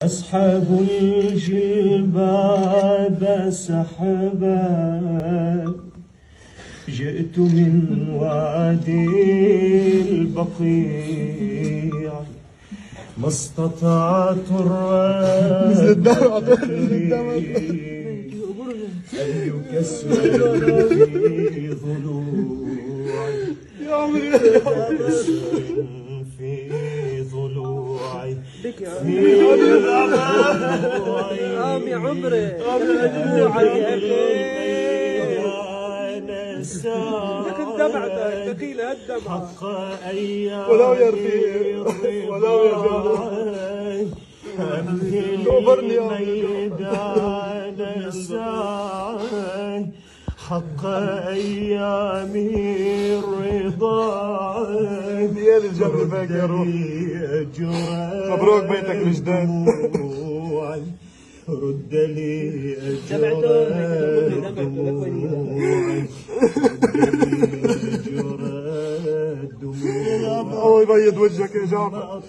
أصحاب الجلباب سحبا، جئت من وادي البقيع، ما استطعت الرد أن يكسر في ضلوعي، في ضلوعي، في عمي عمري لكن دمعتك دخيلة الدمعة حق أيام ولو يا رفيق ولو يا جمال أمهل ميدان الساعي، حق أيام الرضا يا الجمل بك يا روح. مبروك بيتك الجداد. رد لي أجر دموعي، الله يبيض وجهك يا جعفر.